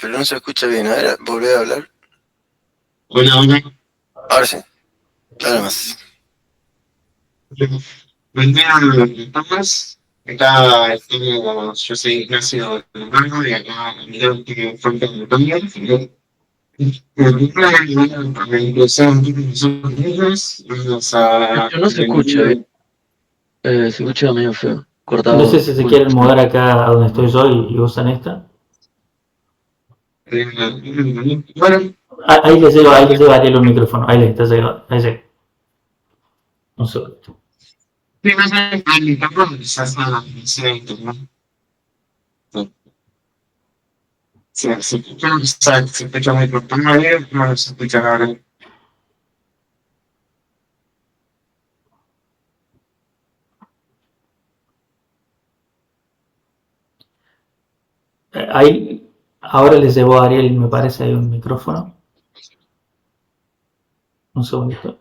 pero no se escucha bien. A ver, volví a hablar. Hola, hola. Ahora sí, ahora más. Buen día a todos. Acá estamos, yo soy Ignacio Lombardo y acá mirá que falta de cambio. La inclusión de los niños, vamos a Pero no se escucha bien. Se escucha medio feo. No sé Cortado. si se quieren mudar acá a donde estoy yo y usan esta. bueno, Ahí les llevo a Ariel un micrófono. Ahí le está llegando. Ahí llega. Un segundo. primero tampoco quizás nada, ¿no? Se escucha muy profundo ahí, no se escucha ahora. Ahí, ahora les llevo a Ariel, me parece, ahí un micrófono. Un segundito.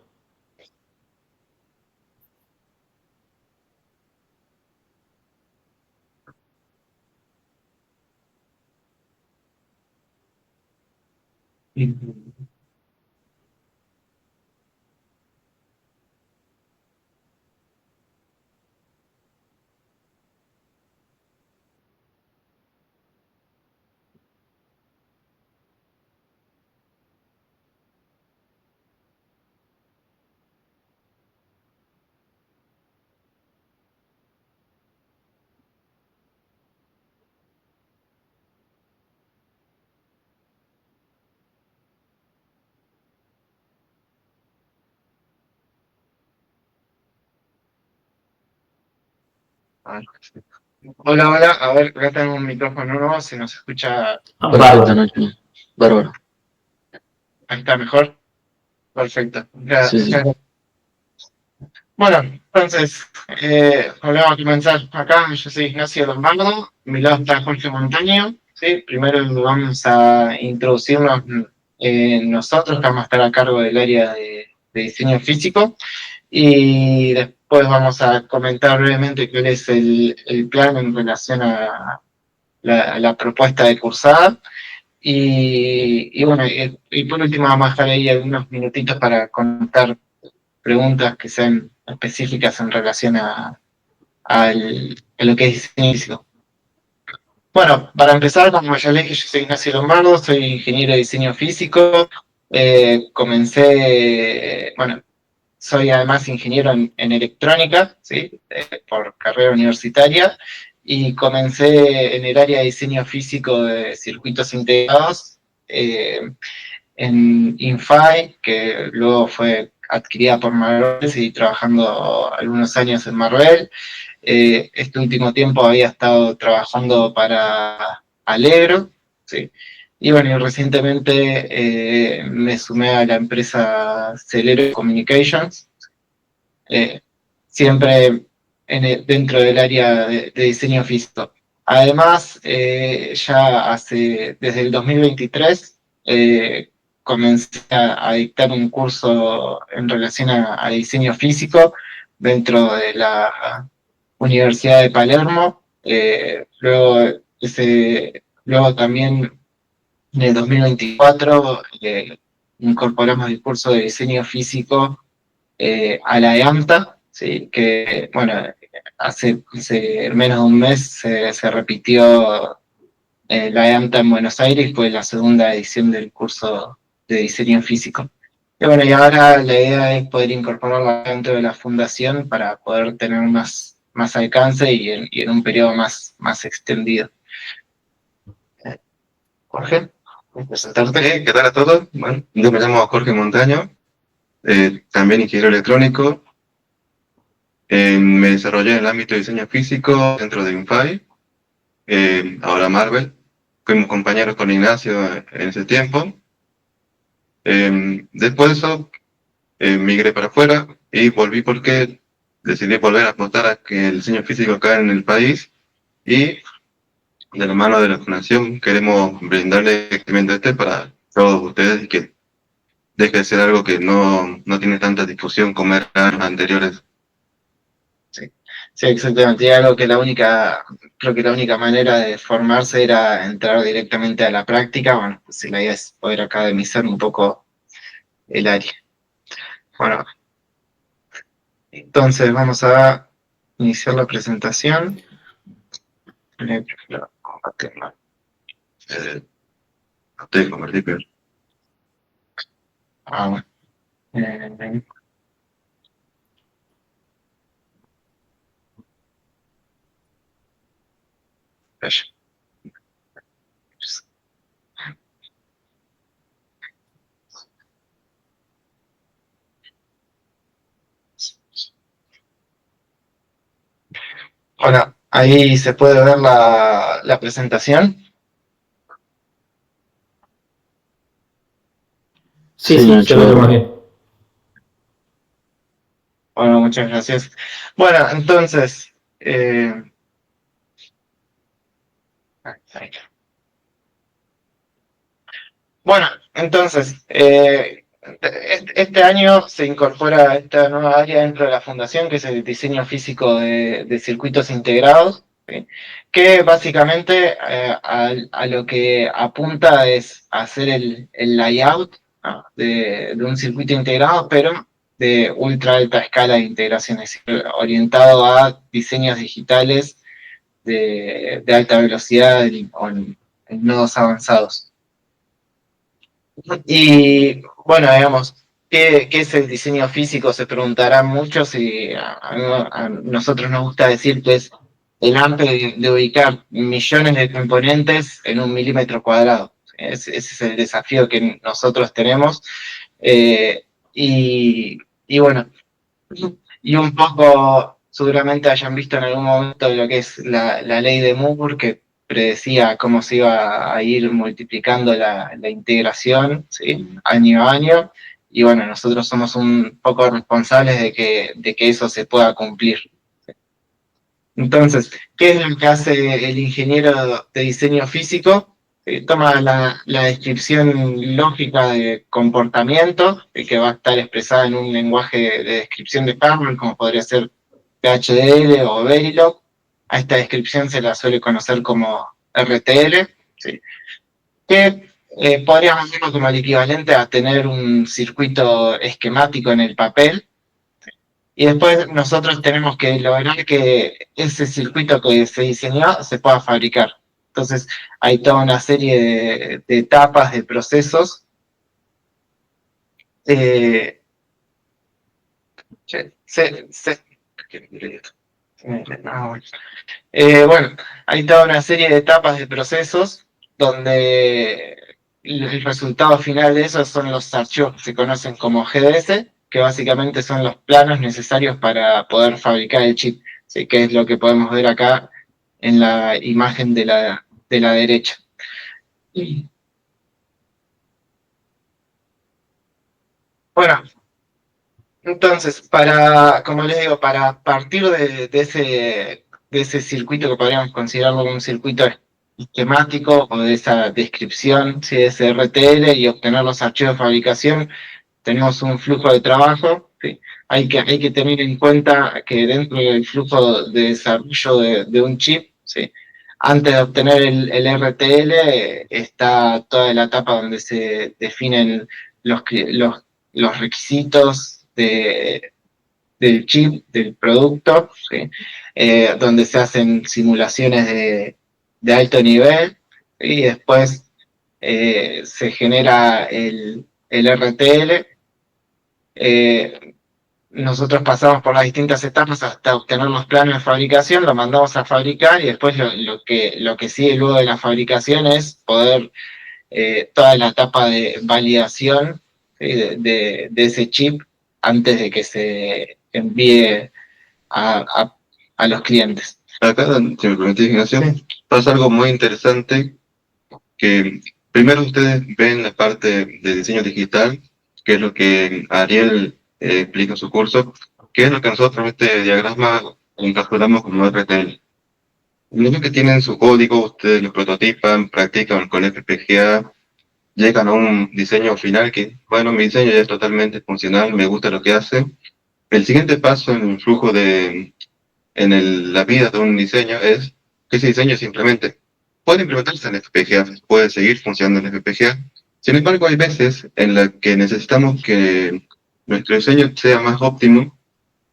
Hola, hola, a ver, acá tengo un micrófono nuevo, se nos escucha, Perfecto, Bárbaro. Nacho. Bárbaro. ahí está mejor, perfecto. Sí, sí. Bueno, entonces, volvemos a comenzar acá, yo soy Ignacio Lombardo, mi lado está Jorge Montaño, ¿sí? Primero vamos a introducirnos nosotros, que vamos a estar a cargo del área de diseño físico, y después vamos a comentar brevemente cuál es el plan en relación a la propuesta de cursada. Y bueno, y por último vamos a dejar ahí algunos minutitos para contar preguntas que sean específicas en relación a lo que es diseño físico. Bueno, para empezar, como ya les dije, yo soy Ignacio Lombardo, soy ingeniero de diseño físico. Bueno, soy además ingeniero en electrónica, ¿sí? Por carrera universitaria, y comencé en el área de diseño físico de circuitos integrados en Infi, que luego fue adquirida por Marvell, y seguí trabajando algunos años en Marvell. Este último tiempo había estado trabajando para Allegro, ¿sí? Y bueno, y recientemente me sumé a la empresa Celero Communications, eh, siempre dentro del área de diseño físico. Además, desde el 2023, comencé a dictar un curso en relación a diseño físico dentro de la Universidad de Palermo. Luego también en el 2024 incorporamos el curso de diseño físico a la EAMTA, ¿sí? Que bueno, hace menos de un mes se repitió la EAMTA en Buenos Aires, fue la segunda edición del curso de diseño físico. Y bueno, y ahora la idea es poder incorporarla dentro de la fundación para poder tener más alcance y en un periodo más extendido. Jorge, ¿puedes presentarte? ¿Qué tal a todos? Bueno, yo me llamo Jorge Montaño, también ingeniero electrónico. Me desarrollé en el ámbito de diseño físico dentro de Infi, ahora Marvel. Fuimos compañeros con Ignacio en ese tiempo. Después de eso, migré para afuera y volví porque decidí volver a apostar a que el diseño físico acá en el país, y de la mano de la fundación queremos brindarle crecimiento para todos ustedes y que deje de ser algo que no tiene tanta difusión como eran años anteriores. Sí, exactamente. Y algo que creo que la única manera de formarse era entrar directamente a la práctica. Bueno, pues la idea es poder academizar un poco el área. Bueno, entonces vamos a iniciar la presentación. Prefiero compartirla. No te convertí, pero Bueno. Eh, espera. Bueno, ahí se puede ver la presentación. Sí, Sí, sí, Nacho, se ve ahora. muy bien. Bueno, muchas gracias. Bueno, entonces, ahí. Bueno, entonces, este año se incorpora esta nueva área dentro de la fundación, que es el diseño físico de circuitos integrados, ¿sí? Que básicamente a lo que apunta es hacer el layout, ¿no? de un circuito integrado, pero de ultra alta escala de integración, es decir, orientado a diseños digitales de alta velocidad o en nodos avanzados. Y bueno, digamos, ¿qué es el diseño físico? Se preguntarán muchos y a nosotros nos gusta decir que es el arte de ubicar millones de componentes en un milímetro cuadrado. Ese es el desafío que nosotros tenemos. Eh, y bueno, y un poco, seguramente hayan visto en algún momento lo que es la ley de Moore, que predecía cómo se iba a ir multiplicando la integración, ¿sí? Año a año. Y bueno, nosotros somos un poco responsables de que eso se pueda cumplir. Entonces, ¿qué es lo que hace el ingeniero de diseño físico? Toma la descripción lógica de comportamiento, que va a estar expresada en un lenguaje de descripción de Parman, como podría ser PHDL o Verilog. A esta descripción se la suele conocer como RTL, ¿sí? Que podríamos verlo como el equivalente a tener un circuito esquemático en el papel, y después nosotros tenemos que lograr que ese circuito que se diseñó se pueda fabricar. Entonces hay toda una serie de etapas, de procesos. eh, se- se- bueno, hay toda una serie de etapas de procesos donde el resultado final de eso son los archivos que se conocen como GDS, que básicamente son los planos necesarios para poder fabricar el chip, ¿sí? Que es lo que podemos ver acá en la imagen de la derecha. Bueno, entonces, como les digo, para partir de ese circuito que podríamos considerarlo como un circuito esquemático o de esa descripción, ¿sí? De ese RTL, y obtener los archivos de fabricación, tenemos un flujo de trabajo, ¿sí? Hay que tener en cuenta que dentro del flujo de desarrollo de un chip, ¿sí? Antes de obtener el RTL, está toda la etapa donde se definen los requisitos del chip, del producto, ¿sí? Donde se hacen simulaciones de alto nivel, y después se genera el RTL. eh, Nosotros pasamos por las distintas etapas hasta obtener los planos de fabricación, lo mandamos a fabricar, y después lo que sigue luego de la fabricación es poder toda la etapa de validación, ¿sí? de ese chip antes de que se envíe a los clientes. acá, si me permitís, Ignacio, Sí. pasa algo muy interesante que primero ustedes ven la parte de diseño digital, que es lo que Ariel explica en su curso, que es lo que nosotros en este diagrama encapsulamos como RTL. Una vez que tienen su código, ustedes lo prototipan, practican con FPGA, llegan a un diseño final que, bueno, mi diseño ya es totalmente funcional, me gusta lo que hace. El siguiente paso en el flujo en la vida de un diseño es que ese diseño simplemente puede implementarse en FPGA, puede seguir funcionando en FPGA. Sin embargo, hay veces en las que necesitamos que nuestro diseño sea más óptimo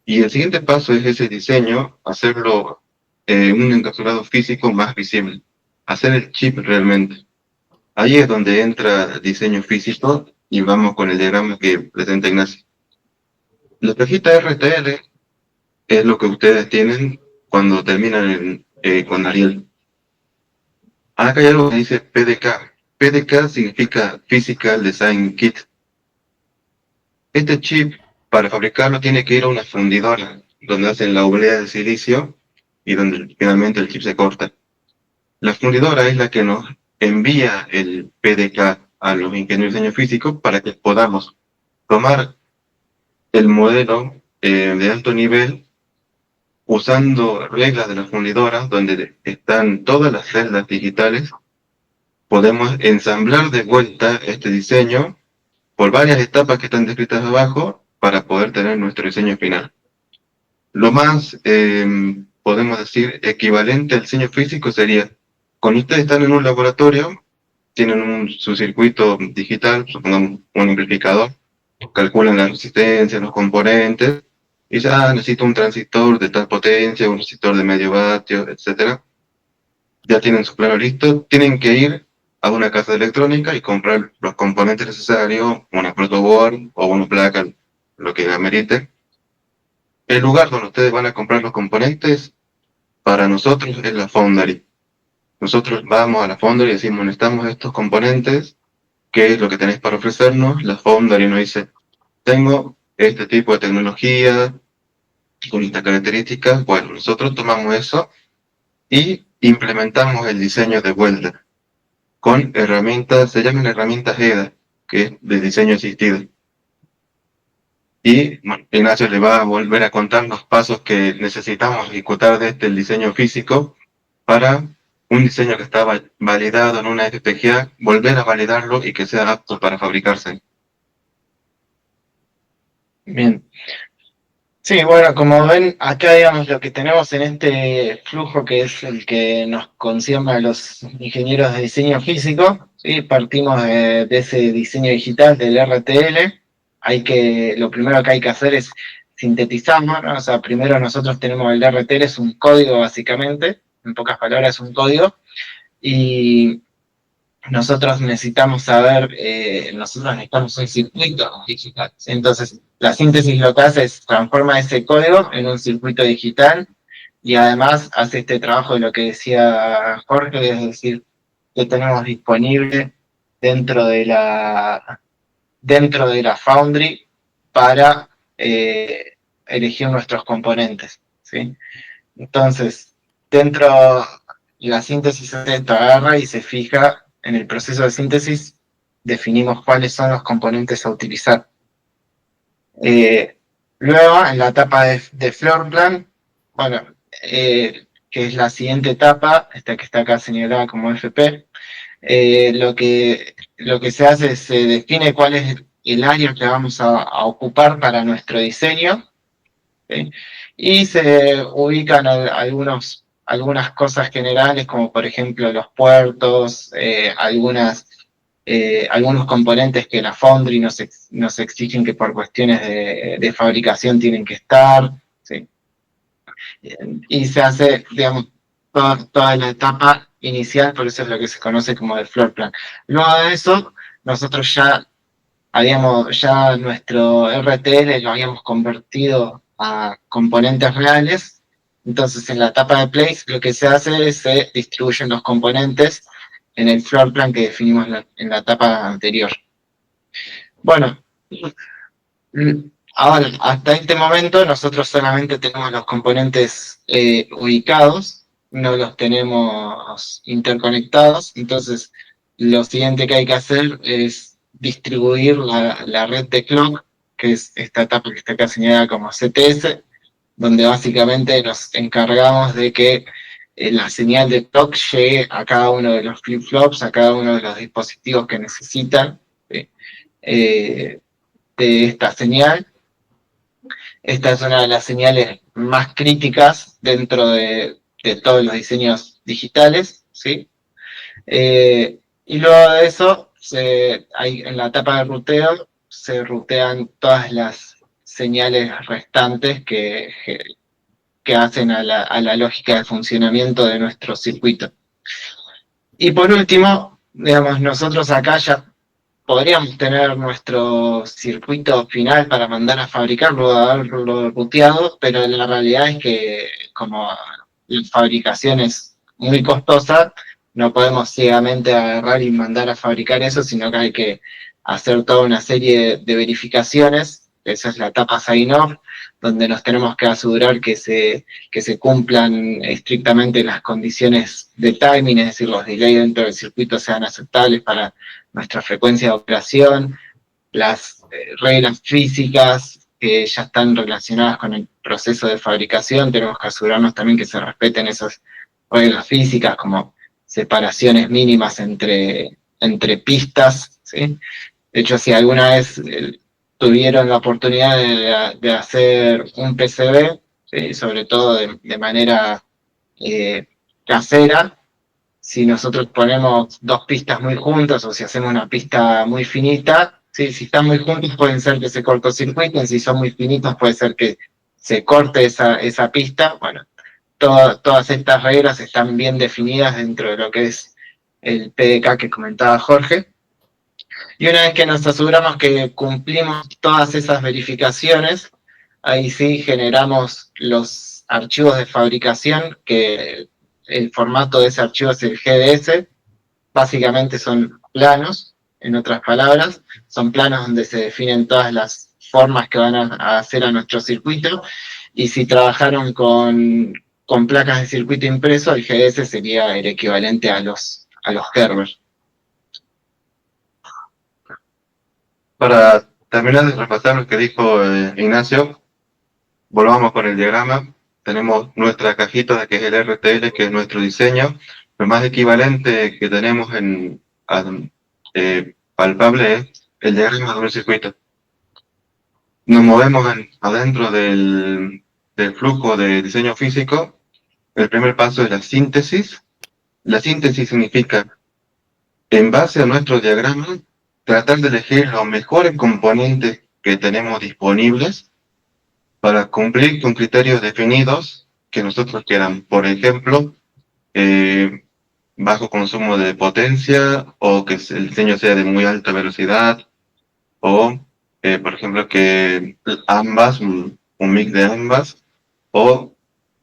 y el siguiente paso es ese diseño, hacerlo un encapsulado físico más visible, hacer el chip realmente. Ahí es donde entra diseño físico y vamos con el diagrama que presenta Ignacio. La cajita RTL es lo que ustedes tienen cuando terminan con Ariel. Acá hay algo que dice PDK. PDK significa Physical Design Kit. Este chip, para fabricarlo, tiene que ir a una fundidora, donde hacen la oblea de silicio y donde finalmente el chip se corta. La fundidora es la que nos envía el PDK a los ingenieros de diseño físico para que podamos tomar el modelo de alto nivel usando reglas de la fundidora, donde están todas las celdas digitales. Podemos ensamblar de vuelta este diseño por varias etapas que están descritas abajo para poder tener nuestro diseño final. Lo más, podemos decir, equivalente al diseño físico sería, cuando ustedes están en un laboratorio, tienen su circuito digital, supongamos un amplificador, calculan la resistencia, los componentes, y ya necesito un transistor de tal potencia, un resistor de medio vatio, etc. Ya tienen su plano listo, tienen que ir a una casa electrónica y comprar los componentes necesarios, una protoboard o una placa, lo que amerite. El lugar donde ustedes van a comprar los componentes, para nosotros es la Foundry. Nosotros vamos a la Foundry y decimos, necesitamos estos componentes, ¿qué es lo que tenéis para ofrecernos? La Foundry nos dice, tengo este tipo de tecnología, con estas características. Bueno, nosotros tomamos eso y implementamos el diseño de vuelta con herramientas, se llaman herramientas EDA, que es de diseño asistido. Y bueno, Ignacio le va a volver a contar los pasos que necesitamos ejecutar desde el diseño físico para un diseño que estaba validado en una FPGA, volver a validarlo y que sea apto para fabricarse. Bien. Sí, bueno, como ven, acá digamos lo que tenemos en este flujo que es el que nos concierne a los ingenieros de diseño físico, ¿sí? Partimos de ese diseño digital del RTL. Lo primero que hay que hacer es sintetizarlo, ¿no? O sea, primero nosotros tenemos el RTL, es un código básicamente, en pocas palabras es un código, y nosotros necesitamos saber, nosotros necesitamos un circuito digital. Entonces, la síntesis lo que hace es transforma ese código en un circuito digital y además hace este trabajo de lo que decía Jorge, es decir, que tenemos disponible dentro de la Foundry para elegir nuestros componentes, ¿sí? Entonces, dentro de la síntesis esto agarra y se fija en el proceso de síntesis, definimos cuáles son los componentes a utilizar. Luego, en la etapa de floor plan, bueno, que es la siguiente etapa, esta que está acá señalada como FP, lo que se hace es se define cuál es el área que vamos a ocupar para nuestro diseño, ¿sí? Y se ubican algunas cosas generales, como por ejemplo los puertos, algunos componentes que la Foundry nos exigen que por cuestiones de fabricación tienen que estar, ¿sí? Y se hace, digamos, toda la etapa inicial, por eso es lo que se conoce como el floor plan. Luego de eso, nosotros ya nuestro RTL lo habíamos convertido a componentes reales. Entonces, en la etapa de place, lo que se hace es se distribuyen los componentes en el floor plan que definimos en la etapa anterior. Bueno, ahora, hasta este momento nosotros solamente tenemos los componentes ubicados, no los tenemos interconectados. Entonces, lo siguiente que hay que hacer es distribuir la red de clock, que es esta etapa que está acá señalada como CTS, donde básicamente nos encargamos de que la señal de clock llegue a cada uno de los flip-flops, a cada uno de los dispositivos que necesitan de esta señal. esta es una de las señales más críticas dentro de todos los diseños digitales, ¿sí? Y luego de eso, en la etapa de ruteo, se rutean todas las señales restantes que hacen a la lógica de funcionamiento de nuestro circuito. Y por último, digamos, nosotros acá ya podríamos tener nuestro circuito final para mandar a fabricar luego de haberlo ruteado, pero la realidad es que como la fabricación es muy costosa, no podemos ciegamente agarrar y mandar a fabricar eso, sino que hay que hacer toda una serie de verificaciones. Esa es la etapa sign-off, donde nos tenemos que asegurar que se cumplan estrictamente las condiciones de timing, es decir, los delays dentro del circuito sean aceptables para nuestra frecuencia de operación, las reglas físicas que ya están relacionadas con el proceso de fabricación, tenemos que asegurarnos también que se respeten esas reglas físicas como separaciones mínimas entre pistas, ¿sí? De hecho, si alguna vez tuvieron la oportunidad de hacer un PCB, ¿sí? Sobre todo de manera casera, si nosotros ponemos dos pistas muy juntas o si hacemos una pista muy finita, ¿sí? Si están muy juntos pueden ser que se cortocircuiten, si son muy finitos puede ser que se corte esa pista. Bueno, todas estas reglas están bien definidas dentro de lo que es el PDK que comentaba Jorge. Y una vez que nos aseguramos que cumplimos todas esas verificaciones, ahí sí generamos los archivos de fabricación, que el formato de ese archivo es el GDS. Básicamente son planos, en otras palabras, son planos donde se definen todas las formas que van a hacer a nuestro circuito, y si trabajaron con placas de circuito impreso, el GDS sería el equivalente a los Gerber. Para terminar de repasar lo que dijo Ignacio, volvamos con el diagrama. Tenemos nuestra cajita que es el RTL, que es nuestro diseño. Lo más equivalente que tenemos palpable es el diagrama de un circuito. Nos movemos adentro del flujo de diseño físico. El primer paso es la síntesis. La síntesis significa, en base a nuestro diagrama, tratar de elegir los mejores componentes que tenemos disponibles para cumplir con criterios definidos que nosotros queramos. Por ejemplo, bajo consumo de potencia, o que el diseño sea de muy alta velocidad, o por ejemplo que ambas, un mix de ambas, o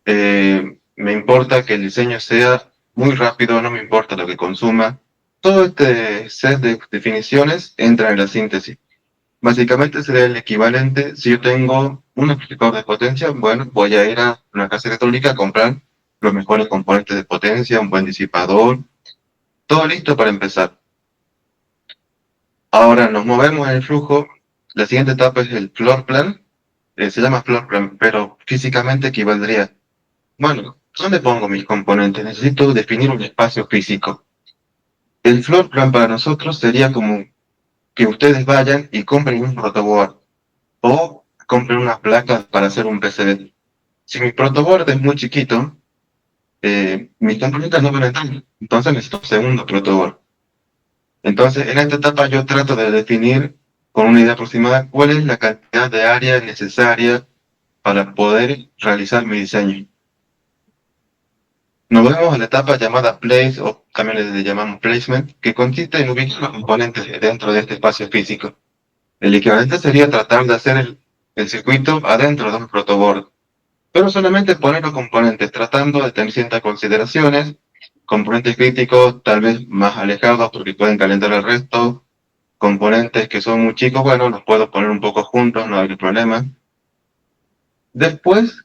me importa que el diseño sea muy rápido, no me importa lo que consuma. Todo este set de definiciones entra en la síntesis. Básicamente sería el equivalente, si yo tengo un amplificador de potencia, bueno, voy a ir a una casa electrónica a comprar los mejores componentes de potencia, un buen disipador, todo listo para empezar. Ahora nos movemos en el flujo. La siguiente etapa es el floor plan. Se llama floor plan, pero físicamente equivaldría, bueno, ¿dónde pongo mis componentes? Necesito definir un espacio físico. El floor plan para nosotros sería como que ustedes vayan y compren un protoboard o compren unas placas para hacer un PCB. Si mi protoboard es muy chiquito, mis componentes no van a entrar, entonces necesito un segundo protoboard. Entonces, en esta etapa yo trato de definir con una idea aproximada cuál es la cantidad de área necesaria para poder realizar mi diseño. Nos vemos a la etapa llamada place, o también le llamamos placement, que consiste en ubicar los componentes dentro de este espacio físico. El equivalente sería tratar de hacer el circuito adentro de un protoboard, pero solamente poner los componentes, tratando de tener ciertas consideraciones, componentes críticos tal vez más alejados porque pueden calentar el resto, componentes que son muy chicos, bueno, los puedo poner un poco juntos, no hay problema. Después,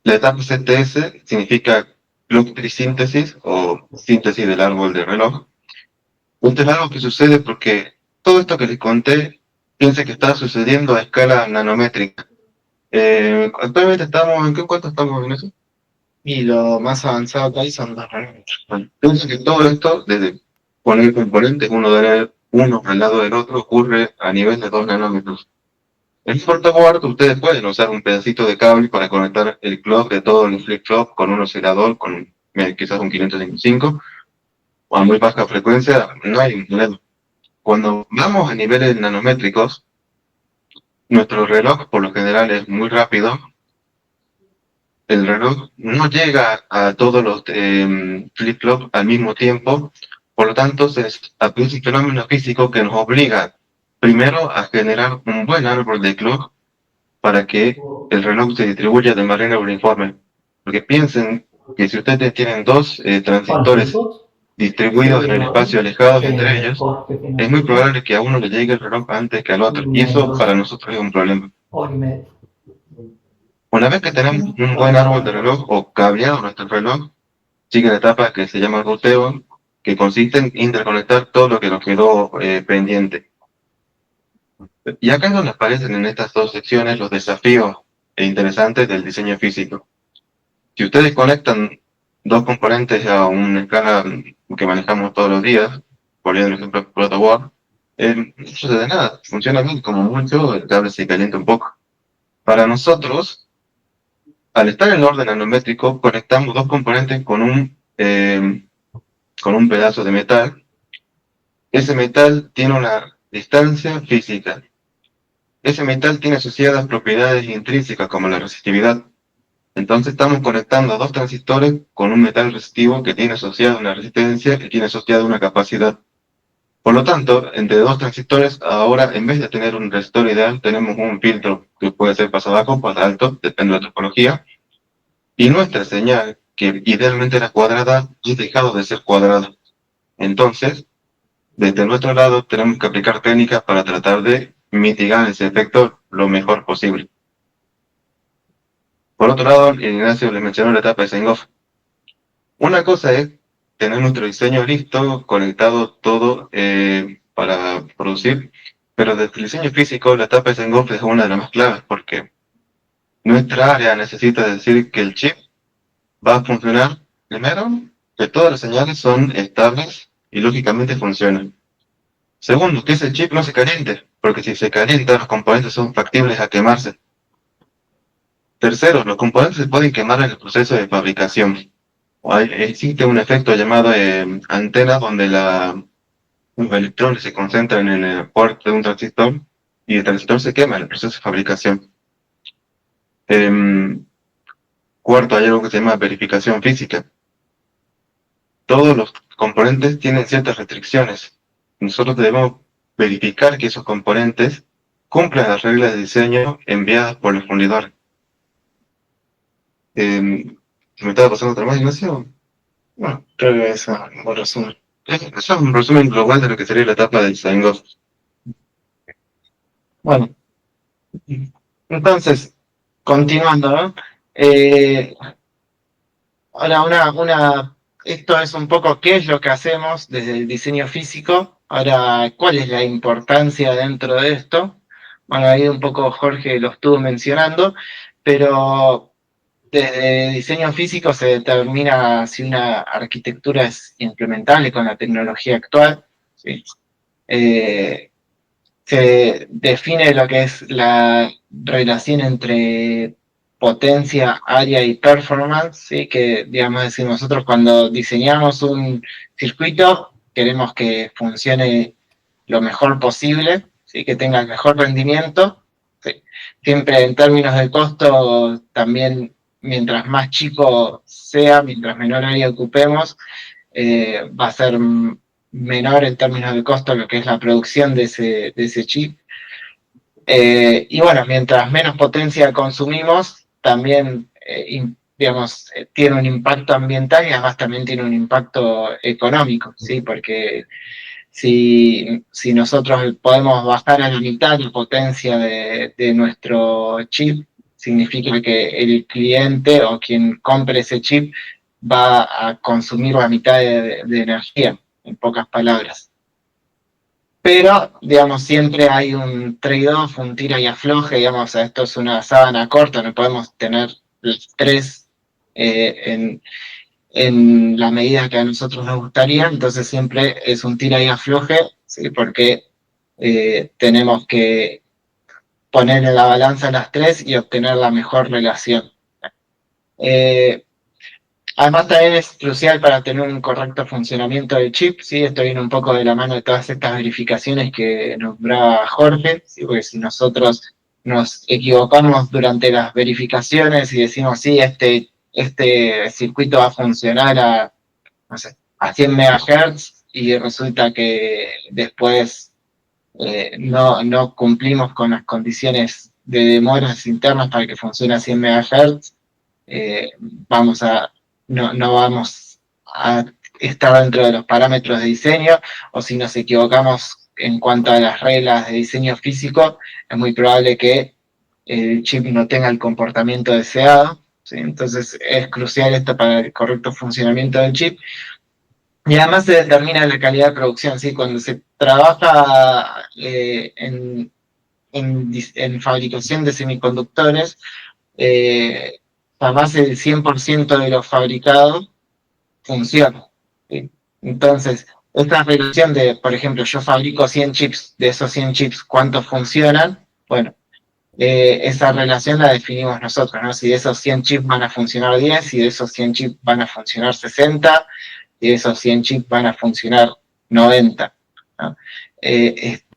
la etapa CTS significa Clock Tree Synthesis, o síntesis del árbol de reloj. Esto es algo que sucede porque todo esto que les conté, piense que está sucediendo a escala nanométrica. Actualmente estamos, ¿en qué cuánto estamos en eso? Y lo más avanzado que hay son 2 nanómetros. Bueno, pienso que todo esto, desde poner componentes uno al lado del otro, ocurre a nivel de 2 nanómetros. En Protoboard ustedes pueden usar un pedacito de cable para conectar el clock de todo el flip-flop con un oscilador, con quizás un 555, o a muy baja frecuencia, no hay un problema. Cuando vamos a niveles nanométricos, nuestro reloj por lo general es muy rápido. El reloj no llega a todos los flip-flops al mismo tiempo, por lo tanto se aplica un fenómeno físico que nos obliga primero a generar un buen árbol de clock para que el reloj se distribuya de manera uniforme. Porque piensen que si ustedes tienen dos transistores distribuidos en el espacio alejados entre ellos, es muy probable que a uno le llegue el reloj antes que al otro, y eso para nosotros es un problema. Una vez que tenemos un buen árbol de reloj o cableado nuestro reloj, sigue la etapa que se llama ruteo, que consiste en interconectar todo lo que nos quedó pendiente. Y acá es donde aparecen en estas dos secciones los desafíos interesantes del diseño físico. Si ustedes conectan dos componentes a una escala que manejamos todos los días, volviendo al ejemplo de Protoboard, no sucede nada, funciona bien, como mucho el cable se calienta un poco. Para nosotros, al estar en orden nanométrico, conectamos dos componentes con un pedazo de metal. Ese metal tiene una distancia física. Ese metal tiene asociadas propiedades intrínsecas como la resistividad. Entonces estamos conectando dos transistores con un metal resistivo que tiene asociada una resistencia y tiene asociada una capacidad. Por lo tanto, entre dos transistores, ahora en vez de tener un resistor ideal, tenemos un filtro que puede ser paso bajo, paso alto, depende de la topología. Y nuestra señal, que idealmente era cuadrada, ha dejado de ser cuadrada. Entonces, desde nuestro lado, tenemos que aplicar técnicas para tratar de mitigar ese efecto lo mejor posible. Por otro lado, Ignacio le mencionó la etapa de sign-off. Una cosa es tener nuestro diseño listo, conectado todo para producir, pero desde el diseño físico, la etapa de sign-off es una de las más claves, porque nuestra área necesita decir que el chip va a funcionar, primero, que todas las señales son estables y lógicamente funcionan. Segundo, que ese chip no se caliente, porque si se calienta, los componentes son factibles a quemarse. Tercero, los componentes se pueden quemar en el proceso de fabricación. Existe un efecto llamado antena, donde los electrones se concentran en el puerto de un transistor y el transistor se quema en el proceso de fabricación. Cuarto, hay algo que se llama verificación física. Todos los componentes tienen ciertas restricciones. Nosotros debemos verificar que esos componentes cumplan las reglas de diseño enviadas por el fundidor. ¿Me estaba pasando otra más, Ignacio? Bueno, creo que eso es un buen resumen. Eso es un resumen global de lo que sería la etapa del sign-off. Bueno, entonces, continuando, ¿no? Ahora, esto es un poco qué es lo que hacemos desde el diseño físico. Ahora, ¿cuál es la importancia dentro de esto? Bueno, ahí un poco Jorge lo estuvo mencionando, pero desde diseño físico se determina si una arquitectura es implementable con la tecnología actual, ¿sí? Se define lo que es la relación entre potencia, área y performance, ¿sí? Que, digamos, decir, nosotros cuando diseñamos un circuito queremos que funcione lo mejor posible, ¿sí? Que tenga el mejor rendimiento, ¿sí? Siempre en términos de costo, también mientras más chico sea, mientras menor área ocupemos, va a ser menor en términos de costo lo que es la producción de ese chip. Y bueno, mientras menos potencia consumimos, también, digamos, tiene un impacto ambiental y además también tiene un impacto económico, ¿sí? Porque si nosotros podemos bajar a la mitad la potencia de nuestro chip, significa que el cliente o quien compre ese chip va a consumir la mitad de energía, en pocas palabras. Pero, digamos, siempre hay un trade-off, un tira y afloje, digamos, esto es una sábana corta, no podemos tener los tres en la medida que a nosotros nos gustaría, entonces siempre es un tira y afloje, ¿sí? Porque tenemos que poner en la balanza las tres y obtener la mejor relación. Además también es crucial para tener un correcto funcionamiento del chip, ¿sí? Esto viene un poco de la mano de todas estas verificaciones que nombraba Jorge, ¿sí? Porque si nosotros nos equivocamos durante las verificaciones y decimos, sí, este circuito va a funcionar a, no sé, a 100 MHz y resulta que después no cumplimos con las condiciones de demoras internas para que funcione a 100 MHz, vamos a no vamos a estar dentro de los parámetros de diseño, o si nos equivocamos en cuanto a las reglas de diseño físico, es muy probable que el chip no tenga el comportamiento deseado, ¿sí? Entonces es crucial esto para el correcto funcionamiento del chip. Y además se determina la calidad de producción, ¿sí? Cuando se trabaja en fabricación de semiconductores, jamás el 100% de los fabricados funciona, ¿sí? Entonces, esta relación de, por ejemplo, yo fabrico 100 chips, de esos 100 chips, ¿cuántos funcionan? Bueno, esa relación la definimos nosotros, ¿no? Si de esos 100 chips van a funcionar 10, si de esos 100 chips van a funcionar 60, y de esos 100 chips van a funcionar 90, ¿no?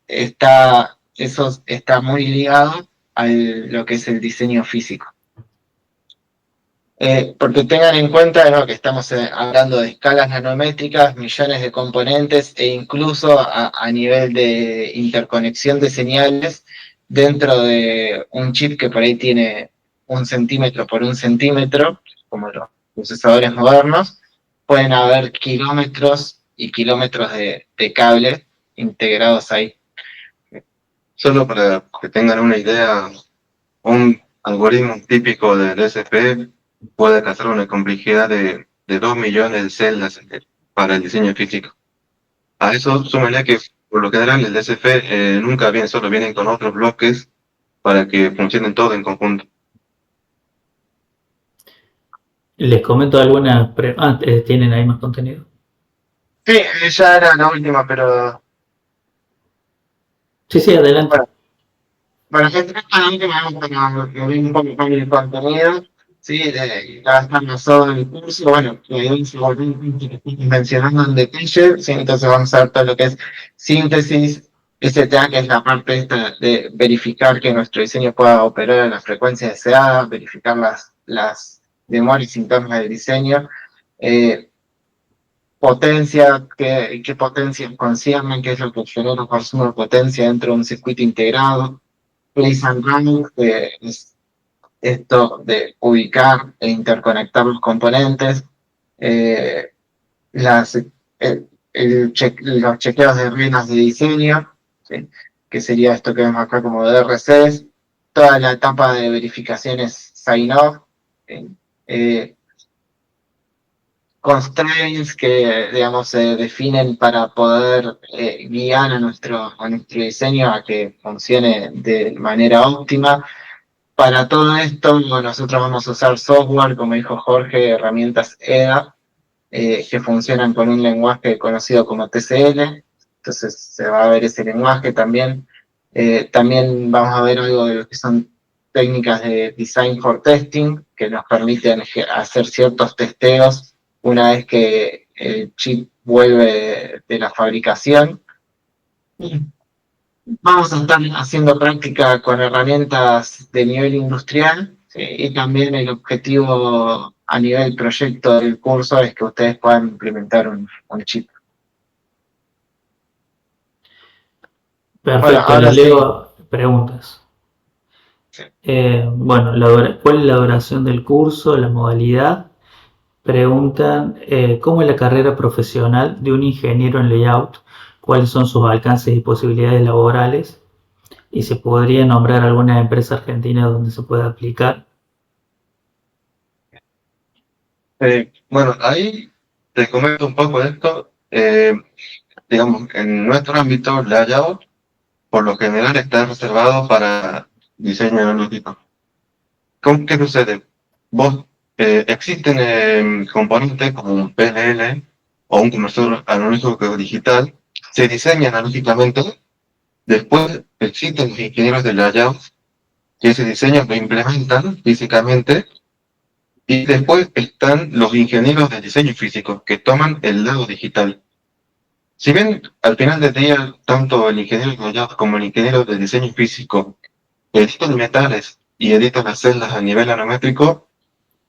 Eso está muy ligado a lo que es el diseño físico. Porque tengan en cuenta, ¿no?, que estamos hablando de escalas nanométricas, millones de componentes e incluso a nivel de interconexión de señales dentro de un chip que por ahí tiene 1 centímetro por 1 centímetro, como los procesadores modernos, pueden haber kilómetros y kilómetros de cable integrados ahí. Solo para que tengan una idea, un algoritmo típico del DSP puede alcanzar una complejidad de 2 millones de celdas para el diseño físico. A eso súmenle que por lo general el DSP nunca viene solo, vienen con otros bloques para que funcionen todos en conjunto. Les comento algunas tienen ahí más contenido. Sí, ya era la última, pero Sí, adelante. bueno, exactamente me vamos a ver un poco con el contenido, ¿sí? Ya está todo el curso, bueno, mencionando en detalle, ¿sí? Entonces vamos a ver todo lo que es síntesis, STA, que es la parte esta de verificar que nuestro diseño pueda operar a la frecuencia deseada, verificar las demoras internas del diseño, potencia, qué potencias conciernen, qué es lo que genera consumo de potencia dentro de un circuito integrado, place and route, que es esto de ubicar e interconectar los componentes, los chequeos de reglas de diseño, ¿sí?, que sería esto que vemos acá como DRCs, toda la etapa de verificaciones sign-off, ¿sí?, constraints que, digamos, se definen para poder guiar a nuestro diseño a que funcione de manera óptima. Para todo esto, nosotros vamos a usar software, como dijo Jorge, herramientas EDA, que funcionan con un lenguaje conocido como TCL, entonces se va a ver ese lenguaje también. También vamos a ver algo de lo que son técnicas de design for testing, que nos permiten hacer ciertos testeos una vez que el chip vuelve de la fabricación. Vamos a estar haciendo práctica con herramientas de nivel industrial, ¿sí?, y también el objetivo a nivel proyecto del curso es que ustedes puedan implementar un chip. Perfecto, Bueno, ahora les leo preguntas. Sí. Bueno, ¿cuál es la duración del curso, la modalidad? Preguntan, ¿cómo es la carrera profesional de un ingeniero en layout? ¿Cuáles son sus alcances y posibilidades laborales? ¿Y se podría nombrar alguna empresa argentina donde se pueda aplicar? Bueno, ahí te comento un poco de esto. Digamos, en nuestro ámbito, layout, por lo general está reservado para diseño analógico. ¿Qué sucede? Existen componentes como un PLL o un conversor analógico digital, se diseñan analógicamente. Después existen los ingenieros de layout que ese diseño lo implementan físicamente, y después están los ingenieros de diseño físico, que toman el lado digital. Si bien al final del día, tanto el ingeniero de layout como el ingeniero de diseño físico editan metales y editan las celdas a nivel nanométrico,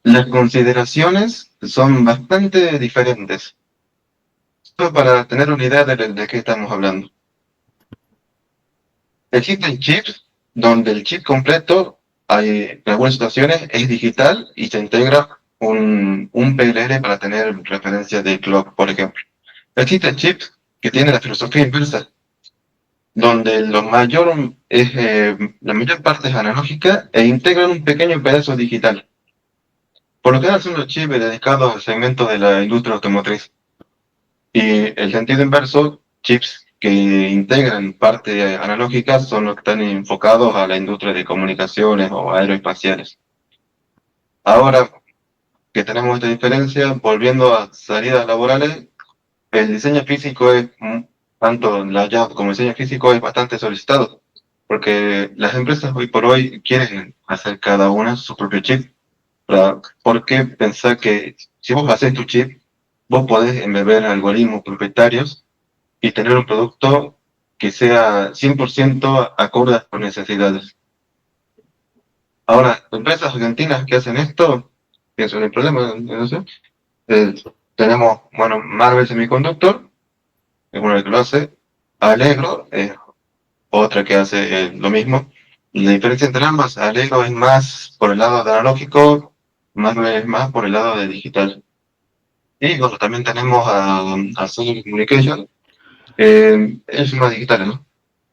las consideraciones son bastante diferentes. Solo para tener una idea de qué estamos hablando. Existen chips donde el chip completo, en algunas situaciones, es digital y se integra un PLL para tener referencia de clock, por ejemplo. Existen chips que tienen la filosofía inversa, donde la mayor parte es analógica e integran un pequeño pedazo digital. Por lo general son los chips dedicados al segmento de la industria automotriz. Y el sentido inverso, chips que integran parte analógica son los que están enfocados a la industria de comunicaciones o aeroespaciales. Ahora que tenemos esta diferencia, volviendo a salidas laborales, el diseño físico tanto layout como diseño físico es bastante solicitado, porque las empresas hoy por hoy quieren hacer cada una su propio chip. Porque pensar que si vos haces tu chip, vos podés embeber algoritmos propietarios y tener un producto que sea 100% acorde a tus necesidades. Ahora, empresas argentinas que hacen esto, pienso en el problema, no sé. Tenemos, bueno, Marvel Semiconductor, es una que lo hace. Allegro es otra que hace lo mismo. La diferencia entre ambas, Allegro es más por el lado de analógico, Marvel es más por el lado de digital. Y bueno, también tenemos a Sony Communication, es más digital, ¿no?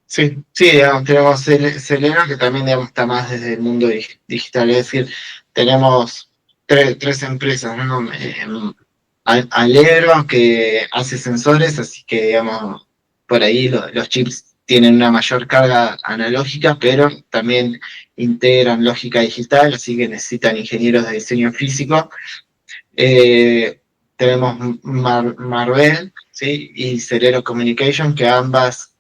Sí, sí, digamos, tenemos Celeno, que también digamos, está más desde el mundo digital, es decir, tenemos tres empresas, ¿no? Allegro, que hace sensores, así que digamos, por ahí los chips tienen una mayor carga analógica, pero también integran lógica digital, así que necesitan ingenieros de diseño físico. Tenemos Marvell, ¿sí? Y Celero Communication, que ambas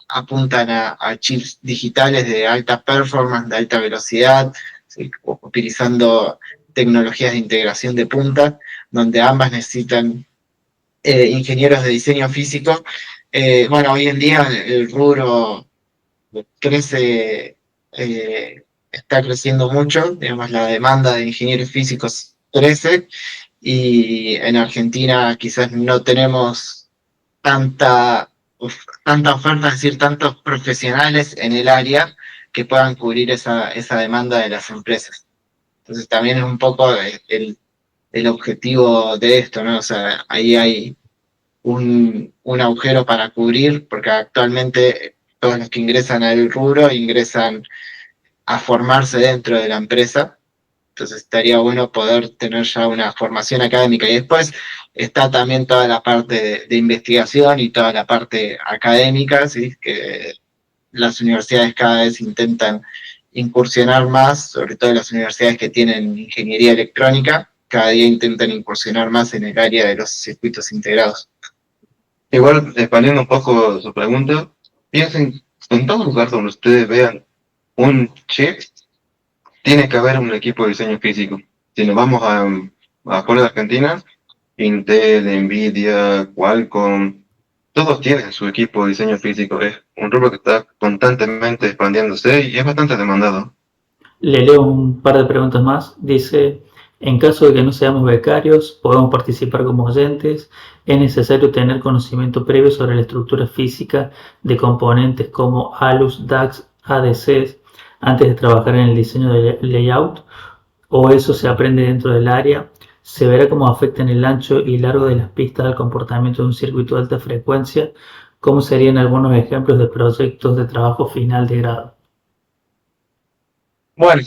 apuntan a chips digitales de alta performance, de alta velocidad, ¿sí? Utilizando tecnologías de integración de punta, donde ambas necesitan ingenieros de diseño físico. Bueno, hoy en día el rubro crece, está creciendo mucho, digamos, la demanda de ingenieros físicos crece, y en Argentina quizás no tenemos tanta, tanta oferta, es decir, tantos profesionales en el área que puedan cubrir esa demanda de las empresas. Entonces también es un poco el objetivo de esto, ¿no? O sea, ahí hay un agujero para cubrir, porque actualmente todos los que ingresan al rubro ingresan a formarse dentro de la empresa. Entonces estaría bueno poder tener ya una formación académica. Y después está también toda la parte de investigación y toda la parte académica, ¿sí? Que las universidades cada vez intentan incursionar más, sobre todo las universidades que tienen ingeniería electrónica, cada día intentan incursionar más en el área de los circuitos integrados. Igual, expandiendo un poco su pregunta, piensen, en todo lugar donde ustedes vean un chip, tiene que haber un equipo de diseño físico. Si nos vamos afuera de Argentina, Intel, Nvidia, Qualcomm, todos tienen su equipo de diseño físico. Es un rubro que está constantemente expandiéndose y es bastante demandado. Le leo un par de preguntas más. Dice, en caso de que no seamos becarios, podemos participar como oyentes. Es necesario tener conocimiento previo sobre la estructura física de componentes como ALUs, DACs, ADCs, antes de trabajar en el diseño de layout, o eso se aprende dentro del área. Se verá cómo afectan el ancho y largo de las pistas al comportamiento de un circuito de alta frecuencia. ¿Cómo serían algunos ejemplos de proyectos de trabajo final de grado? Bueno,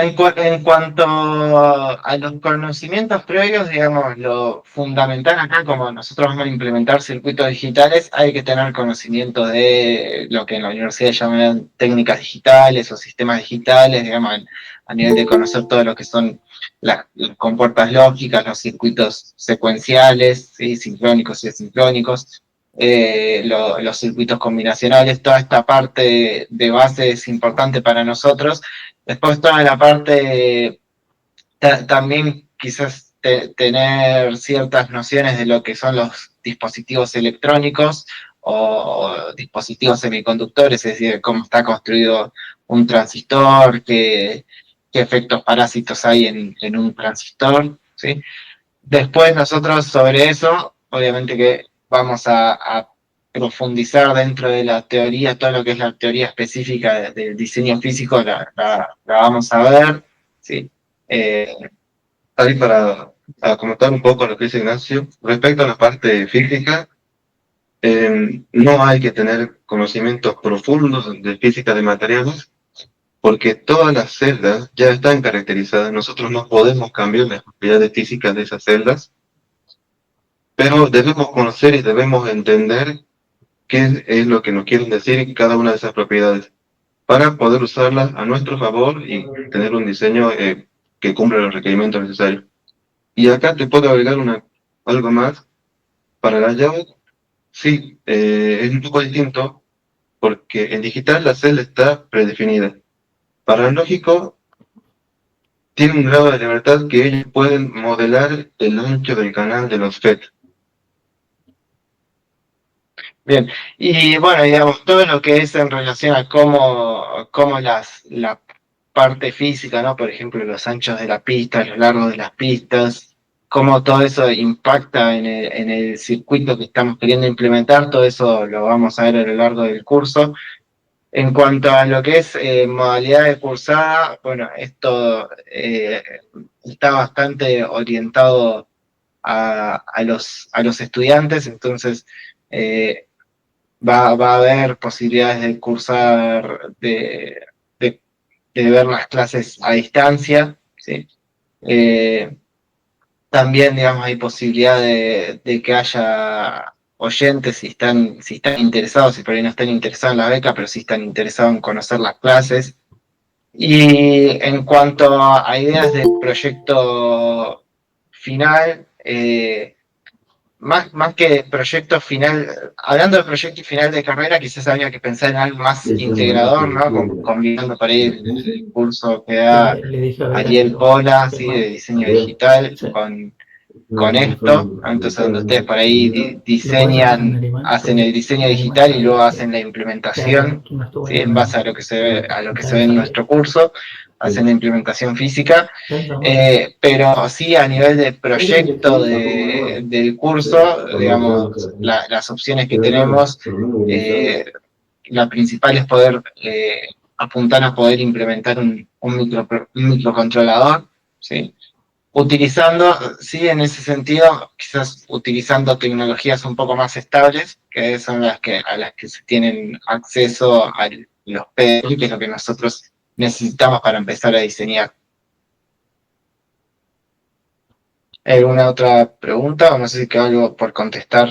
en cuanto a los conocimientos previos, digamos, lo fundamental acá, como nosotros vamos a implementar circuitos digitales, hay que tener conocimiento de lo que en la universidad llaman técnicas digitales o sistemas digitales, digamos, a nivel de conocer todo lo que son las compuertas lógicas, los circuitos secuenciales, ¿sí? Sincrónicos y asincrónicos. los circuitos combinacionales, toda esta parte de base es importante para nosotros. Después toda la parte, también quizás tener ciertas nociones de lo que son los dispositivos electrónicos o dispositivos semiconductores, es decir, cómo está construido un transistor, qué efectos parásitos hay en un transistor, ¿sí? Después nosotros sobre eso, obviamente que vamos a profundizar dentro de la teoría, todo lo que es la teoría específica del diseño físico, la vamos a ver, ¿sí? Ahí para comentar un poco lo que dice Ignacio, respecto a la parte física, no hay que tener conocimientos profundos de física de materiales, porque todas las celdas ya están caracterizadas. Nosotros no podemos cambiar las propiedades físicas de esas celdas, pero debemos conocer y debemos entender qué es lo que nos quieren decir cada una de esas propiedades, para poder usarlas a nuestro favor y tener un diseño que cumpla los requerimientos necesarios. Y acá te puedo agregar algo más. Para las llaves, sí, es un poco distinto, porque en digital la celda está predefinida. Para lógico, tiene un grado de libertad que ellos pueden modelar el ancho del canal de los FET. Bien, y bueno, digamos, todo lo que es en relación a cómo la parte física, ¿no? Por ejemplo, los anchos de la pista, los largos de las pistas, cómo todo eso impacta en el circuito que estamos queriendo implementar, todo eso lo vamos a ver a lo largo del curso. En cuanto a lo que es modalidad de cursada, bueno, esto está bastante orientado a los estudiantes, entonces va a haber posibilidades de cursar, de ver las clases a distancia, ¿sí? También, digamos, hay posibilidad de que haya oyentes si están interesados, si por ahí no están interesados en la beca, pero si están interesados en conocer las clases. Y en cuanto a ideas de proyecto final, más que proyecto final, hablando de proyecto final de carrera, quizás habría que pensar en algo más integrador, ¿no? Combinando por ahí el curso que da Le dije a Vera Ariel Pola, ¿sí? De diseño digital, sí. con esto, entonces donde ustedes por ahí ¿Puedes diseñan, mandar Narimán? hacen el diseño Narimán digital y luego sabía hacen la que implementación, no estuvo ¿sí? en En base a lo que se ve en nuestro curso, hacen la implementación física, pero sí a nivel de proyecto del curso, digamos, las opciones que tenemos, la principal es poder apuntar a poder implementar un microcontrolador, ¿sí? Utilizando, sí, en ese sentido, quizás utilizando tecnologías un poco más estables, que son a las que se tienen acceso a los PDI, que es lo que nosotros necesitamos para empezar a diseñar. ¿Alguna otra pregunta? O no sé si queda algo por contestar